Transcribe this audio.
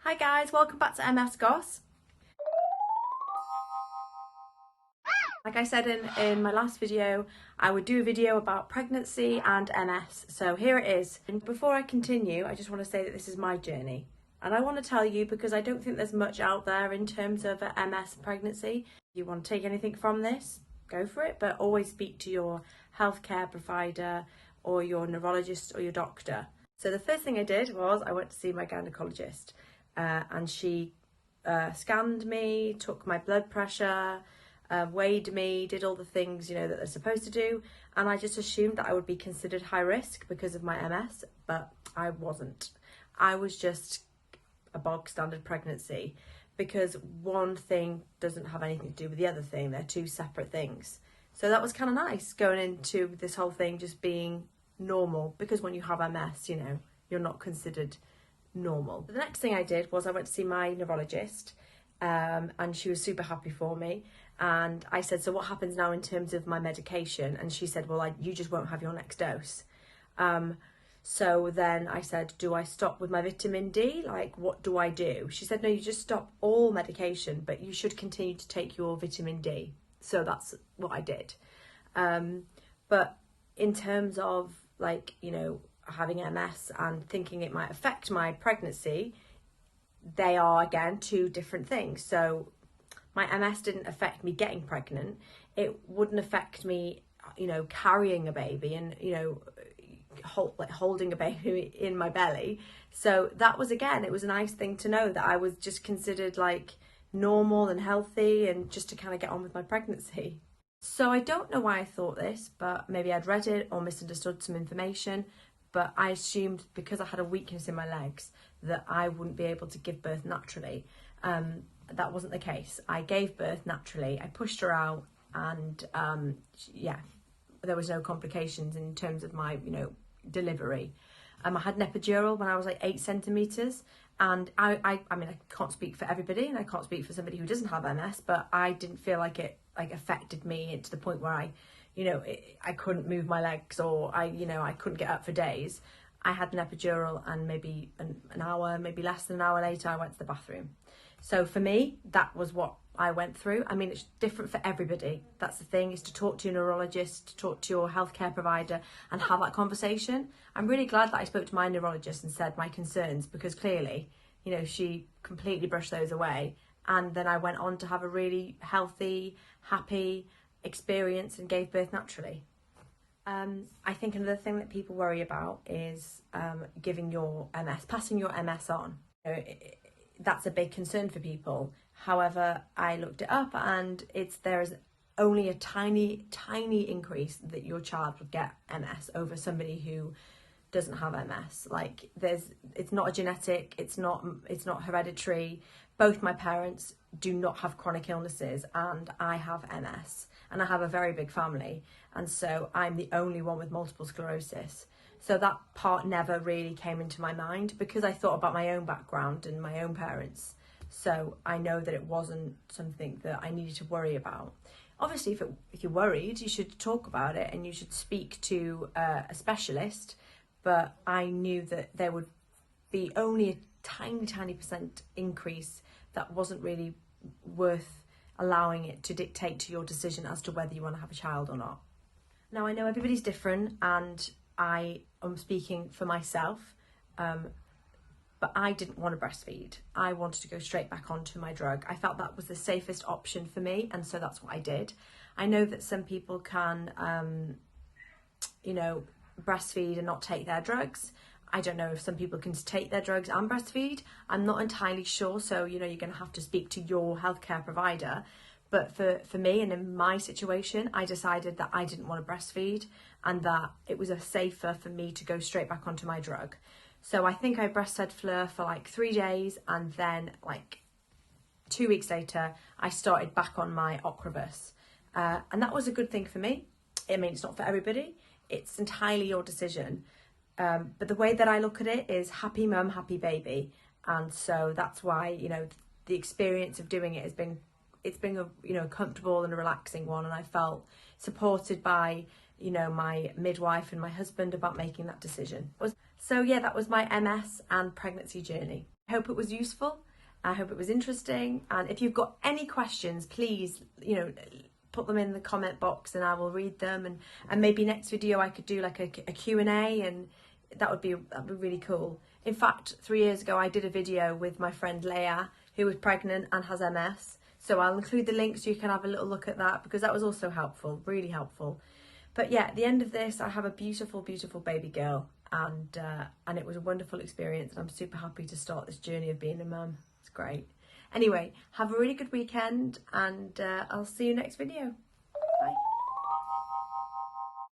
Hi guys, welcome back to M.S-GOSS. Like I said in my last video, I would do a video about pregnancy and MS. So here it is. And before I continue, I just want to say that this is my journey. And I want to tell you because I don't think there's much out there in terms of MS pregnancy. If you want to take anything from this, go for it. But always speak to your healthcare provider or your neurologist or your doctor. So the first thing I did was I went to see my gynecologist. And she scanned me, took my blood pressure, weighed me, did all the things, that they're supposed to do. And I just assumed that I would be considered high risk because of my MS, but I wasn't. I was just a bog standard pregnancy because one thing doesn't have anything to do with the other thing. They're two separate things. So that was kind of nice going into this whole thing just being normal, because when you have MS, you're not considered normal. The next thing I did was I went to see my neurologist, and she was super happy for me. And I said, so what happens now in terms of my medication? And she said, well, you just won't have your next dose. So then I said, do I stop with my vitamin D? Like, what do I do? She said, no, you just stop all medication, but you should continue to take your vitamin D. So that's what I did. But in terms of having MS and thinking it might affect my pregnancy, they are again two different things. So my MS didn't affect me getting pregnant. It wouldn't affect me, carrying a baby and, holding a baby in my belly. So that was, again, it was a nice thing to know that I was just considered like normal and healthy and just to kind of get on with my pregnancy. So I don't know why I thought this, but maybe I'd read it or misunderstood some information. But I assumed because I had a weakness in my legs that I wouldn't be able to give birth naturally. That wasn't the case. I gave birth naturally. I pushed her out and there was no complications in terms of my, delivery. I had an epidural when I was like 8 centimetres. And I mean, I can't speak for everybody and I can't speak for somebody who doesn't have MS, but I didn't feel like it affected me to the point where I couldn't move my legs or I couldn't get up for days. I had an epidural and maybe an hour, maybe less than an hour later, I went to the bathroom. So for me, that was what I went through. I mean, it's different for everybody. That's the thing, is to talk to your neurologist, to talk to your healthcare provider and have that conversation. I'm really glad that I spoke to my neurologist and said my concerns, because clearly, she completely brushed those away. And then I went on to have a really healthy, happy experience and gave birth naturally. I think another thing that people worry about is passing your MS on. That's a big concern for people. However, I looked it up and there is only a tiny increase that your child would get MS over somebody who doesn't have MS. Like it's not a genetic, it's not hereditary. Both my parents do not have chronic illnesses and I have MS and I have a very big family. And so I'm the only one with multiple sclerosis. So that part never really came into my mind because I thought about my own background and my own parents. So I know that it wasn't something that I needed to worry about. Obviously, if you're worried, you should talk about it and you should speak to a specialist. But I knew that there would be only a tiny percent increase that wasn't really worth allowing it to dictate to your decision as to whether you want to have a child or not. Now, I know everybody's different and I am speaking for myself, but I didn't want to breastfeed. I wanted to go straight back onto my drug. I felt that was the safest option for me, and so that's what I did. I know that some people can, breastfeed and not take their drugs. I don't know if some people can take their drugs and breastfeed. I'm not entirely sure, so you're going to have to speak to your healthcare provider. But for me and in my situation, I decided that I didn't want to breastfeed and that it was safer for me to go straight back onto my drug. So I think I breastfed Fleur for like 3 days, and then like 2 weeks later, I started back on my Ocrevus. And that was a good thing for me. I mean, it's not for everybody. It's entirely your decision. But the way that I look at it is happy mum, happy baby. And so that's why, the experience of doing it has been a comfortable and a relaxing one, and I felt supported by my midwife and my husband about making that decision. So yeah, that was my MS and pregnancy journey. I hope it was useful. I hope it was interesting. And if you've got any questions, please, put them in the comment box and I will read them. And maybe next video I could do like a Q&A, and that'd be really cool. In fact, 3 years ago I did a video with my friend Leah, who was pregnant and has MS. So I'll include the link so you can have a little look at that, because that was also helpful, really helpful. But yeah, at the end of this, I have a beautiful, beautiful baby girl, and it was a wonderful experience, and I'm super happy to start this journey of being a mum. It's great. Anyway, have a really good weekend, and I'll see you next video.